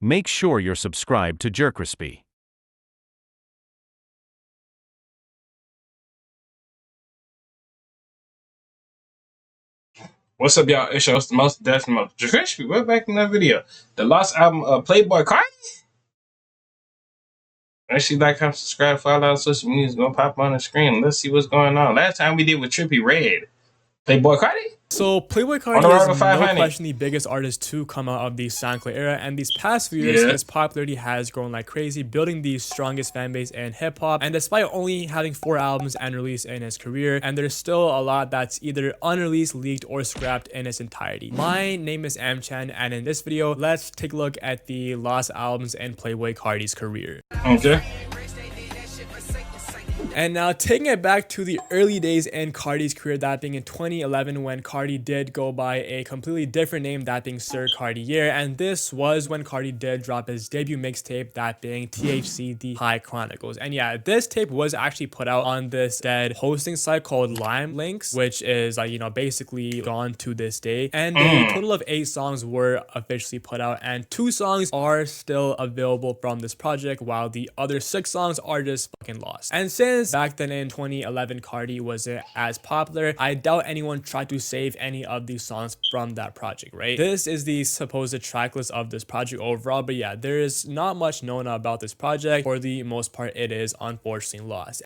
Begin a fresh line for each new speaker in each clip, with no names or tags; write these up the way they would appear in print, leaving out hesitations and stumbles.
Make sure you're subscribed to JerCrispy.
What's up, y'all? It's your host, the most definitely JerCrispy. We're back in that video. The lost album of Playboi Carti. Make sure you like, comment, subscribe, follow our social media. It's gonna pop on the screen. Let's see what's going on. Last time we did with Trippie Redd. Playboi Carti?
So Playboi
On the
Carti
road to
is no
500.
question the biggest artist to come out of the SoundCloud era, and these past few years his popularity has grown like crazy, building the strongest fan base in hip-hop. And despite only having 4 albums and release in his career, and there's still a lot that's either unreleased, leaked, or scrapped in its entirety. My name is Amchan, and in this video let's take a look at the lost albums in Playboi Carti's career.
Okay.
And now taking it back to the early days in Carti's career, that being in 2011 when Carti did go by a completely different name, that being Sir Cartier, and this was when Carti did drop his debut mixtape, that being THC The High Chronicles. And yeah, this tape was actually put out on this dead hosting site called Lime Links, which is basically gone to this day. And a total of 8 songs were officially put out, and 2 songs are still available from this project, while the other 6 songs are just fucking lost. And since back then in 2011 Carti wasn't as popular, I doubt anyone tried to save any of these songs from that project, right? This is the supposed track list of this project overall, but yeah, there is not much known about this project. For the most part, it is unfortunately lost.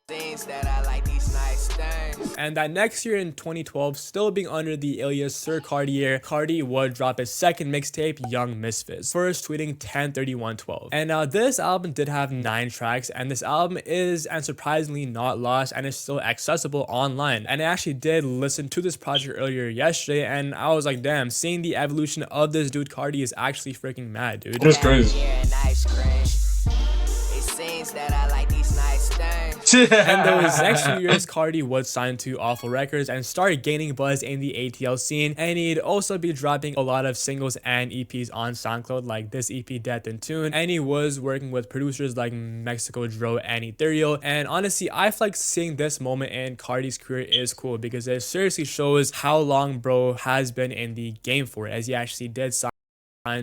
And that next year in 2012, still being under the alias Sir Cartier, Carti would drop his second mixtape, Young Misfits, first tweeting 10/31/12. And now this album did have 9 tracks, and this album is unsurprisingly not lost and is still accessible online. And I actually did listen to this project earlier yesterday, and I was like, damn, seeing the evolution of this dude Carti is actually freaking mad, dude.
That's crazy.
And those next few years, Carti would sign to Awful Records and start gaining buzz in the ATL scene, and he'd also be dropping a lot of singles and EPs on SoundCloud, like this EP Death in Tune, and he was working with producers like Mexico Dro and Ethereal. And honestly, I feel like seeing this moment in Carti's career is cool because it seriously shows how long bro has been in the game for, as he actually did sign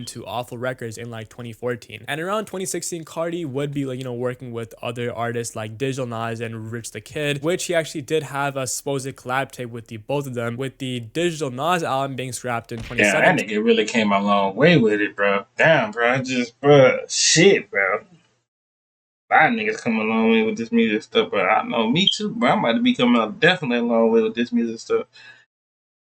to Awful Records in like 2014. And around 2016, Carti would be working with other artists like Digital Nas and Rich the Kid, which he actually did have a supposed collab tape with the both of them, with the Digital Nas album being scrapped in 2017.
Yeah, that nigga really came a long way with it, bro. Damn, bro. Shit, bro. A lot of niggas come a long way with this music stuff, but I know me too, bro. I'm about to be coming up definitely a long way with this music stuff.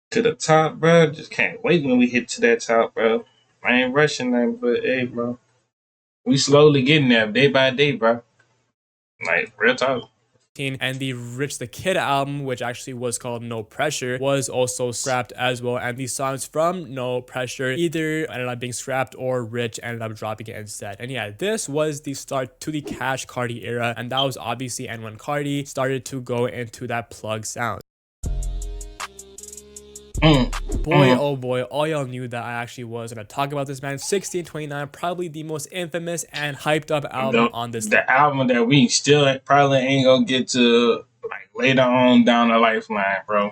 To the top, bro. Just can't wait when we hit to that top, bro. I ain't rushing nothing, but hey, bro. We slowly getting there day by day, bro. Like, real talk.
And the Rich the Kid album, which actually was called No Pressure, was also scrapped as well. And these songs from No Pressure either ended up being scrapped or Rich ended up dropping it instead. And yeah, this was the start to the Cash Carti era, and that was obviously and when Carti started to go into that plug sound. Boy, oh boy, all y'all knew that I actually was gonna talk about this man. 1629, probably the most infamous and hyped up album on this.
The album that we still probably ain't gonna get to like later on down the lifeline, bro.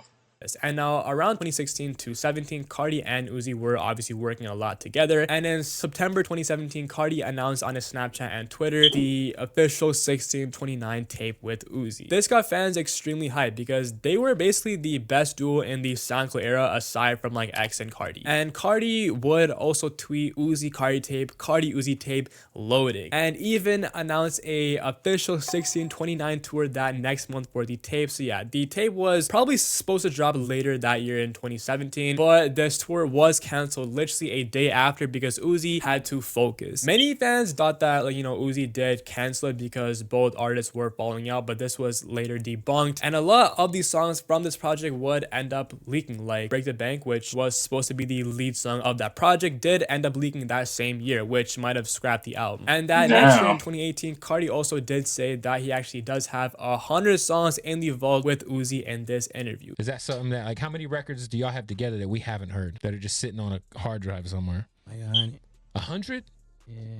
And now around 2016 to 17, Carti and Uzi were obviously working a lot together. And in September 2017, Carti announced on his Snapchat and Twitter the official 1629 tape with Uzi. This got fans extremely hyped because they were basically the best duo in the SoundCloud era aside from like X and Carti. And Carti would also tweet Uzi Carti tape, Carti Uzi tape loading, and even announced a official 1629 tour that next month for the tape. So yeah, the tape was probably supposed to drop later that year in 2017, but this tour was canceled literally a day after because Uzi had to focus. Many fans thought that Uzi did cancel it because both artists were falling out, but this was later debunked, and a lot of these songs from this project would end up leaking, like Break the Bank, which was supposed to be the lead song of that project, did end up leaking that same year, which might have scrapped the album. And that next year in 2018, Carti also did say that he actually does have 100 songs in the vault with Uzi in this interview.
Is that something that, like, how many records do y'all have together that we haven't heard that are just sitting on a hard drive somewhere?
Like 100.
100?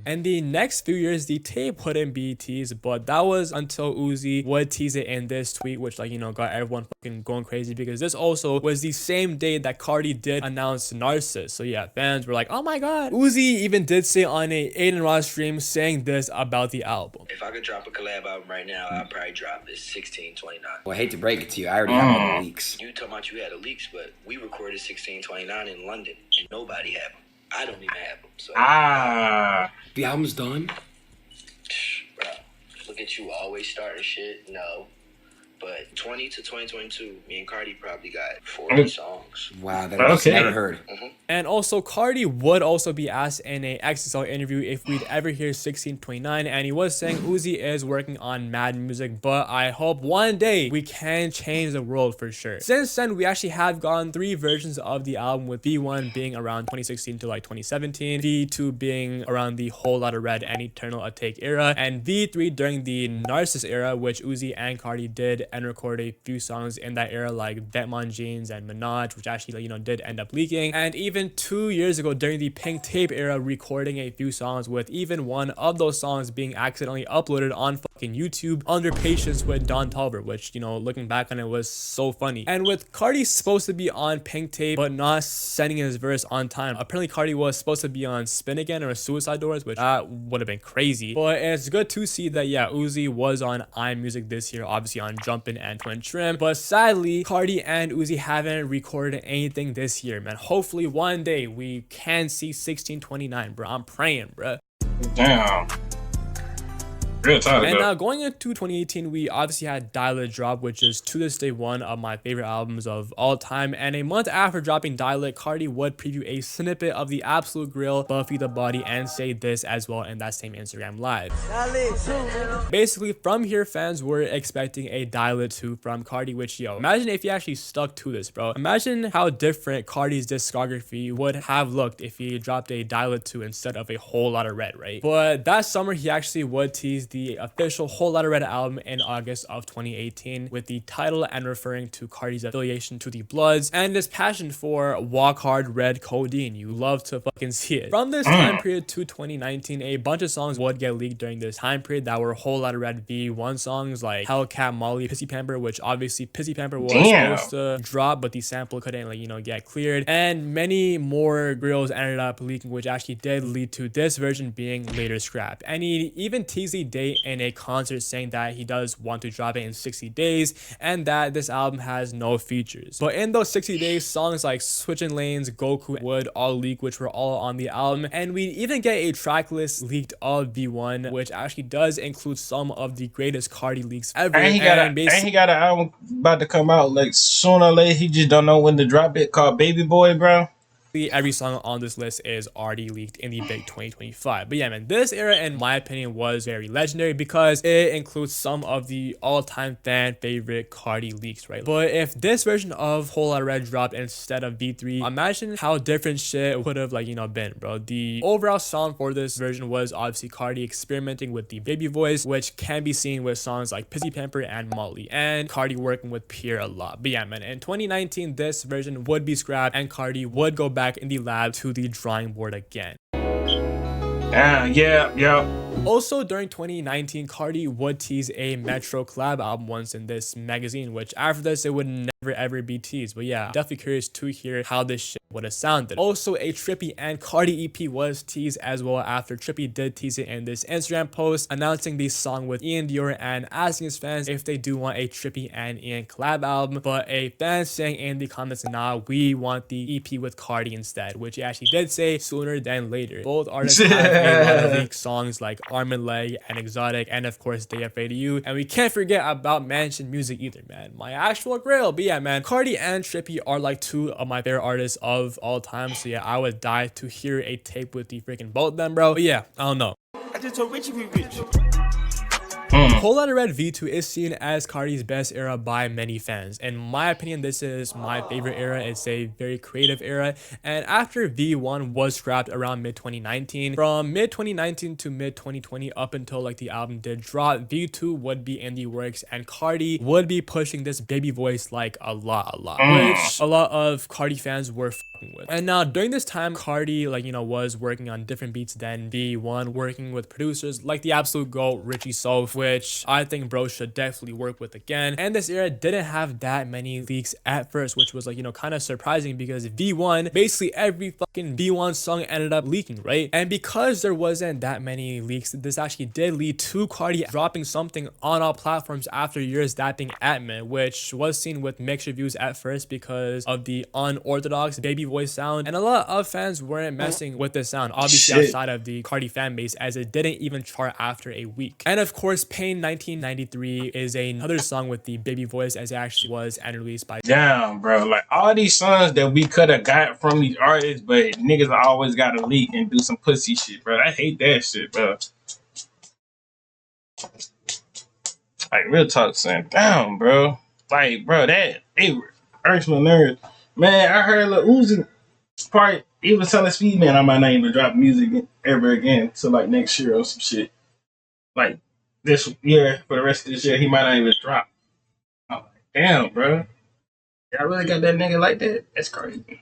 And the next few years, the tape wouldn't be teased, but that was until Uzi would tease it in this tweet, which like, you know, got everyone fucking going crazy because this also was the same day that Carti did announce Narcissus. So yeah, fans were like, oh my god. Uzi even did say on a Aiden Ross stream saying this about the album.
If I could drop a collab album right now, I'd probably drop this 1629.
Well, I hate to break it to you, I already have all the leaks.
You talking about you had the leaks, but we recorded 1629 in London and nobody had them. I don't even have them. So
The album's done?
bro, look at you always starting shit. No. But 20 to 2022, me and Carti probably got 40 songs.
Wow, that I've never heard.
And also, Carti would also be asked in a XXL interview if we'd ever hear 1629, and he was saying Uzi is working on mad music, but I hope one day we can change the world for sure. Since then, we actually have gotten 3 versions of the album, with V1 being around 2016 to like 2017, V2 being around the Whole Lotta Red and Eternal Atake era, and V3 during the Narcissus era, which Uzi and Carti did and record a few songs in that era like Detmon Jeans and Minaj, which actually, you know, did end up leaking. And even 2 years ago during the Pink Tape era, recording a few songs, with even one of those songs being accidentally uploaded on fucking YouTube under Patience with Don Tolliver, which, you know, looking back on it was so funny. And with Carti supposed to be on Pink Tape but not sending his verse on time, apparently Carti was supposed to be on Spin Again or Suicide Doors, which would have been crazy. But it's good to see that, yeah, Uzi was on iMusic this year, obviously on Jumpin' and Twin Trim, but sadly Carti and Uzi haven't recorded anything this year, man. Hopefully one day we can see 1629, bro. I'm praying, bro.
Damn.
And now going into 2018, we obviously had Dial It drop, which is to this day one of my favorite albums of all time. And a month after dropping Dial It, Carti would preview a snippet of the Absolute Grill, Buffy the Body, and say this as well in that same Instagram live. Basically, from here, fans were expecting a Dial It 2 from Carti, which, yo, imagine if he actually stuck to this, bro. Imagine how different Carti's discography would have looked if he dropped a Dial It 2 instead of a Whole Lotta Red, right? But that summer, he actually would tease the official Whole Lotta Red album in August of 2018 with the title and referring to Carti's affiliation to the Bloods and his passion for Walk Hard Red Codeine. You love to fucking see it. From this time period to 2019, a bunch of songs would get leaked during this time period that were Whole Lotta Red V1 songs like Hellcat, Molly, Pissy Pamper, which obviously Pissy Pamper was supposed to drop, but the sample couldn't, like, you know, get cleared, and many more grills ended up leaking, which actually did lead to this version being later scrapped. And he even teased the date in a concert saying that he does want to drop it in 60 days and that this album has no features. But in those 60 days, songs like Switching Lanes, Goku would all leak, which were all on the album, and we even get a track list leaked of V1, which actually does include some of the greatest Carti leaks ever.
And he got an album about to come out like sooner or later. He just don't know when to drop it, called Baby Boy, bro.
Every song on this list is already leaked in the big 2025. But yeah, man, this era, in my opinion, was very legendary because it includes some of the all-time fan favorite Carti leaks, right? But if this version of Whole Lotta Red dropped instead of V3, imagine how different shit would have, like, you know, been, bro. The overall sound for this version was obviously Carti experimenting with the baby voice, which can be seen with songs like Pissy Pamper and Molly, and Carti working with Pierre a lot. But yeah, man, in 2019, this version would be scrapped and Carti would go back in the lab to the drawing board again.
Yeah.
Also, during 2019, Carti would tease a Metro collab album once in this magazine, which after this, it would never ever be teased. But yeah, definitely curious to hear how this shit would have sounded. Also, a Trippy and Carti EP was teased as well after Trippy did tease it in this Instagram post, announcing the song with Ian Dior and asking his fans if they do want a Trippy and Ian collab album. But a fan saying in the comments, nah, we want the EP with Carti instead, which he actually did say sooner than later. Both artists have a lot of leaked songs like Arm and Leg and Exotic, and of course They Afraid of You, and we can't forget about Mansion Music either, man. My actual grail. But yeah, man, Carti and Trippy are like 2 of my favorite artists of all time, so yeah, I would die to hear a tape with the freaking both of them, bro. But yeah, I don't know.
I just told Richie we rich.
Whole Lotta Red V2 is seen as Carti's best era by many fans. In my opinion, this is my favorite era. It's a very creative era. And after V1 was scrapped around mid-2019, from mid-2019 to mid-2020 up until like the album did drop, V2 would be in the works and Carti would be pushing this baby voice like a lot, which a lot of Carti fans were fucking with. And now during this time, Carti was working on different beats than V1, working with producers like the absolute GOAT Richie Soph, which I think bro should definitely work with again. And this era didn't have that many leaks at first, which was like, kind of surprising because V1, basically every fucking V1 song ended up leaking, right? And because there wasn't that many leaks, this actually did lead to Carti dropping something on all platforms after years that being admin, which was seen with mixed reviews at first because of the unorthodox baby voice sound. And a lot of fans weren't messing with this sound, obviously outside of the Carti fan base, as it didn't even chart after a week. And of course, Pain 1993 is another song with the baby voice, as it actually was and released by.
Damn, bro. Like all these songs that we could have got from these artists, but niggas always got to leak and do some pussy shit, bro. I hate that shit, bro. Like real talk, saying, damn, bro. Like, bro, that it hurts my nerves. Man, I heard Lil Uzi part. He was telling Speed Man I might not even drop music ever again till like next year or some shit. Like this year, for the rest of this year, he might not even drop. I'm like, damn, bro. Y'all really got that nigga like that? That's crazy.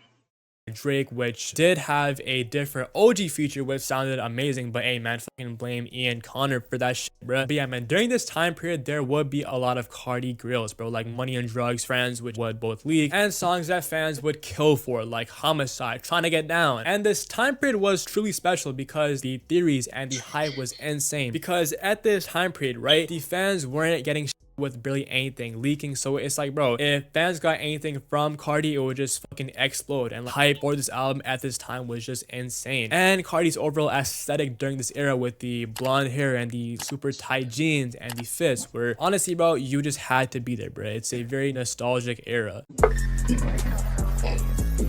Drake, which did have a different OG feature which sounded amazing, but hey man, fucking blame Ian Connor for that shit, bro. But yeah man, during this time period there would be a lot of Carti grills, bro, like Money and Drugs, Friends, which would both leak, and songs that fans would kill for, like Homicide, Trying to Get Down. And this time period was truly special because the theories and the hype was insane, because at this time period, right, the fans weren't getting with barely anything leaking. So it's like, bro, if fans got anything from Carti, it would just fucking explode. And like, hype for this album at this time was just insane. And Carti's overall aesthetic during this era with the blonde hair and the super tight jeans and the fits were honestly, bro, you just had to be there, bro. It's a very nostalgic era.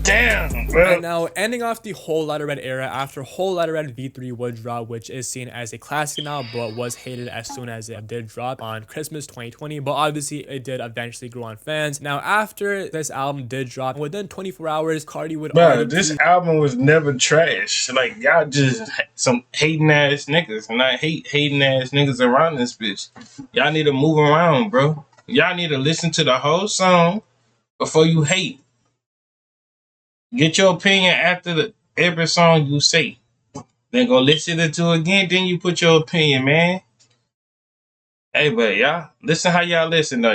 Damn, bro.
And now ending off the Whole Lotta Red era after Whole Lotta Red V3 would drop, which is seen as a classic now, but was hated as soon as it did drop on Christmas 2020. But obviously it did eventually grow on fans. Now after this album did drop, within 24 hours, Carti would
this album was never trash. Like y'all just some hating ass niggas, and I hate hating ass niggas around this bitch. Y'all need to move around, bro. Y'all need to listen to the whole song before you hate. Get your opinion after every song you say. Then go listen to it again. Then you put your opinion, man. Hey, but y'all listen how y'all listen though.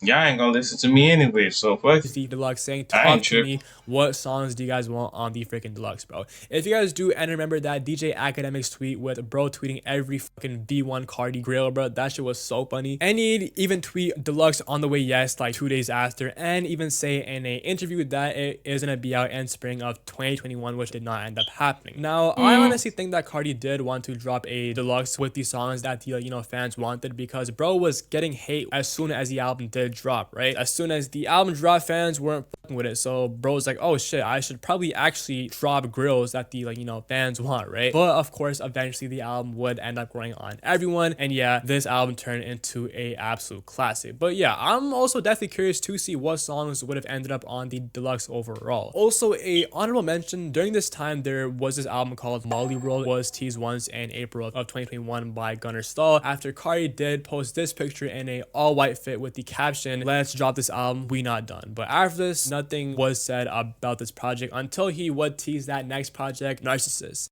Y'all ain't gonna listen to me anyway. So fuck
the deluxe saying, talk to me. What songs do you guys want on the freaking deluxe, bro? If you guys do, and remember that DJ Academic's tweet with bro tweeting every fucking V1 Carti grill, bro, that shit was so funny. And he'd even tweet deluxe on the way, yes, like 2 days after, and even say in a interview that it is gonna be out in spring of 2021, which did not end up happening. Now I honestly think that Carti did want to drop a deluxe with the songs that the fans wanted, because bro was getting hate as soon as the album did drop, right? As soon as the album dropped, fans weren't fucking with it, so bro's like, oh shit, I should probably actually drop grills that the fans want, right? But of course eventually the album would end up growing on everyone, and yeah, this album turned into a absolute classic. But yeah, I'm also definitely curious to see what songs would have ended up on the deluxe overall. Also, a honorable mention, during this time there was this album called Molly World, was teased once in April of 2021 by Gunnar Stahl, after Carti did post this picture in a all-white fit with the caption, let's drop this album, we not done. But after this, nothing was said about this project until he would tease that next project, Narcissist.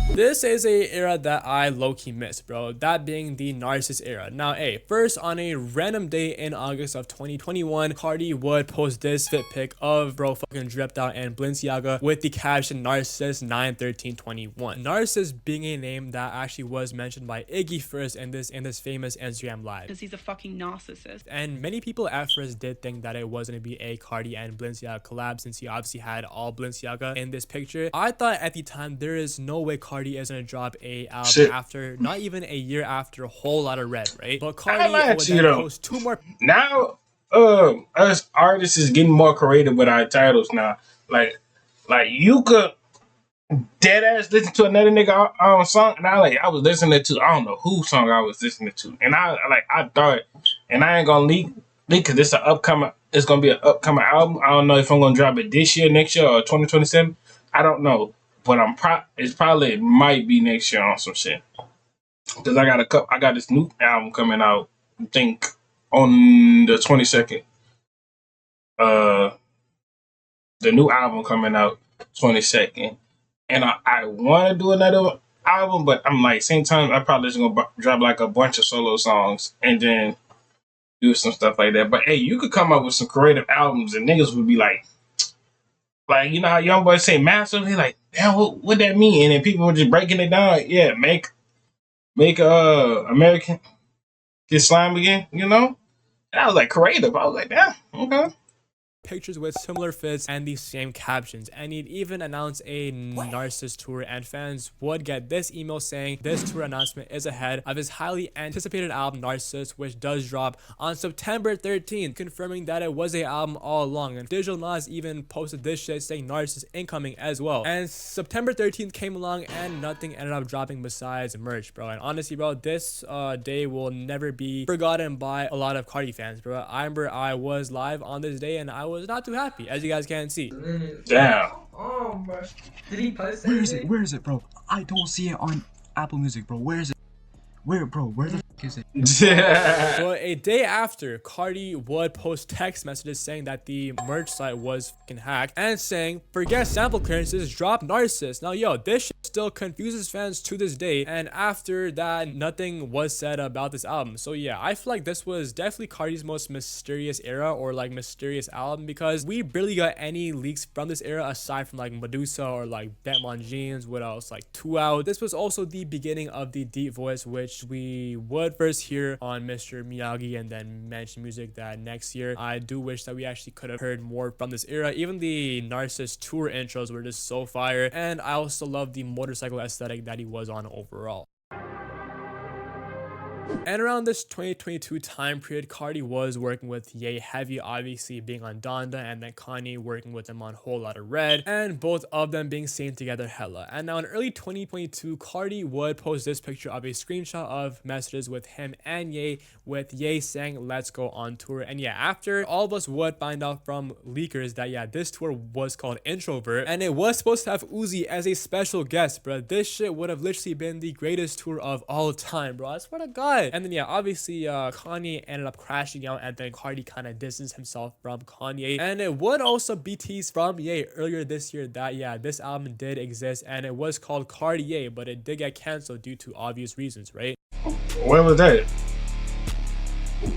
This is a era that I low-key miss, bro, that being the Narcissist era. Now, hey, first on a random day in August of 2021, Carti would post this fit pic of bro fucking dripped out in Balenciaga with the caption Narcissist 9/13/21. Narcissist being a name that actually was mentioned by Iggy first in this famous Instagram live.
Because he's a fucking narcissist.
And many people at first did think that it was going to be a Carti and Balenciaga collab, since he obviously had all Balenciaga in this picture. I thought at the time there is no way Carti is gonna drop a album after not even a year after Whole Lotta Red, right? But Carti would then post 2 more.
Now, us artists is getting more creative with our titles now. Like you could dead ass listen to another nigga song, and I was listening to, I don't know whose song I was listening to, and I thought, and I ain't gonna leak because it's gonna be an upcoming album. I don't know if I'm gonna drop it this year, next year, or 2027. I don't know, but it's probably it might be next year on some shit. Cause I got this new album coming out, I think on the 22nd. The new album coming out 22nd. And I want to do another album, but I'm like, same time, I probably just gonna drop like a bunch of solo songs and then do some stuff like that. But hey, you could come up with some creative albums and niggas would be like you know how young boys say massive? He like, damn, what that mean? And then people were just breaking it down. Yeah, make American get slime again, you know? And I was like creative. I was like, damn, okay.
Pictures with similar fits and the same captions, and he'd even announced a Narcissus tour, and fans would get this email saying this tour announcement is ahead of his highly anticipated album Narcissus, which does drop on September 13th, confirming that it was an album all along. And Digital Nas even posted this shit saying Narcissus incoming as well. And September 13th came along and nothing ended up dropping besides merch, bro. And honestly, bro, this day will never be forgotten by a lot of Carti fans, bro. I remember I was live on this day and I was not too happy, as you guys can see.
Damn.
Oh, bro. Did he post
Where is it? Where is it, bro? I don't see it on Apple Music, bro. Where is it? Where, bro? Where the f is it?
But a day after, Carti would post text messages saying that the merch site was fucking hacked and saying, forget sample clearances, drop Narcissus. Now, yo, this shit still confuses fans to this day. And after that, nothing was said about this album. So yeah, I feel like this was definitely Carti's most mysterious era, or like mysterious album, because we barely got any leaks from this era aside from like Medusa or like Bet on Jeans. What else? Like 2 Out. This was also the beginning of the deep voice, which we would first hear on Mr. Miyagi and then Mansion Music that next year. I do wish that we actually could have heard more from this era. Even the Narcissus tour intros were just so fire, and I also love the motorcycle aesthetic that he was on overall. And around this 2022 time period, Carti was working with Ye Heavy, obviously being on Donda, and then Kanye working with him on Whole Lotta Red, and both of them being seen together hella. And now in early 2022, Carti would post this picture of a screenshot of messages with him and Ye, with Ye saying, let's go on tour. And yeah, after all of us would find out from leakers that yeah, this tour was called Introvert, and it was supposed to have Uzi as a special guest, bro. This shit would have literally been the greatest tour of all time, bro. I swear to God. And then yeah, obviously Kanye ended up crashing out, and then Carti kind of distanced himself from Kanye. And it would also be teased from Ye earlier this year that yeah, this album did exist and it was called Cartier, but it did get canceled due to obvious reasons, right?
When was that?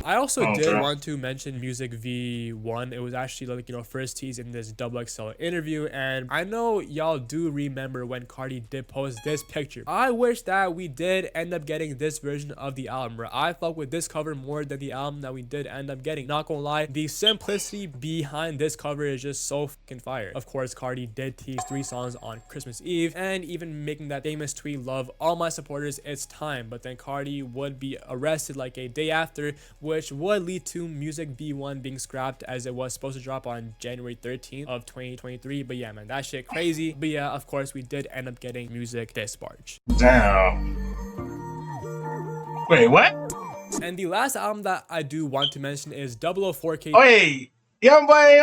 I also did want to mention Music V1. It was actually like, you know, first teased in this XXL interview, and I know y'all do remember when Carti did post this picture. I wish that we did end up getting this version of the album, bro. I fuck with this cover more than the album that we did end up getting. Not gonna lie, the simplicity behind this cover is just so fucking fire. Of course, Carti did tease 3 songs on Christmas Eve, and even making that famous tweet, love all my supporters, it's time. But then Carti would be arrested like a day after, which would lead to Music V1 being scrapped, as it was supposed to drop on January 13th of 2023. But yeah, man, that shit crazy. But yeah, of course, we did end up getting Music Discharge.
Damn. Wait, what?
And the last album that I do want to mention is 004K.
Wait, young boy,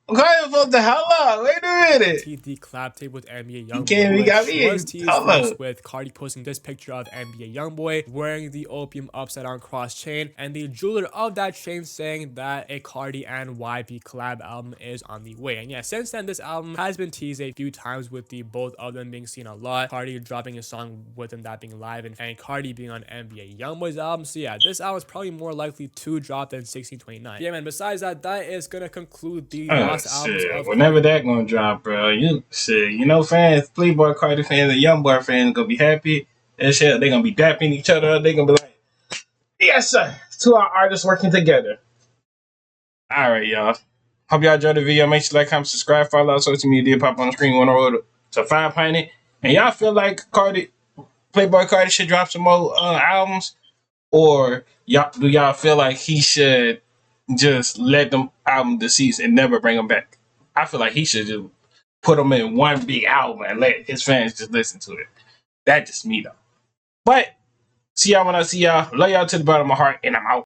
what the hell up? Wait a minute.
The collab tape with NBA Youngboy.
You got me.
Was teased first with Carti posting this picture of NBA Youngboy wearing the opium upside down cross chain, and the jeweler of that chain saying that a Carti and YB collab album is on the way. And yeah, since then this album has been teased a few times, with the both of them being seen a lot. Carti dropping a song with him that being live, and Carti being on NBA Youngboy's album. So yeah, this album is probably more likely to drop than 1629. Yeah, man. Besides that, that is gonna conclude the albums of
whenever that gonna drop, bro. You know, fans, Playboi Carti fans and Youngboy fans gonna be happy. That shit, they gonna be dapping each other up. They gonna be like, yes, sir. 2 our artists working together. All right, y'all. Hope y'all enjoyed the video. Make sure to like, comment, subscribe, follow our social media. Pop on the screen on the road to 500. And y'all feel like Playboi Carti should drop some more albums, or do y'all feel like he should just let them album deceased and never bring them back? I feel like he should just put them in one big album and let his fans just listen to it. That's just me though. But see y'all when I see y'all. Love y'all to the bottom of my heart, and I'm out.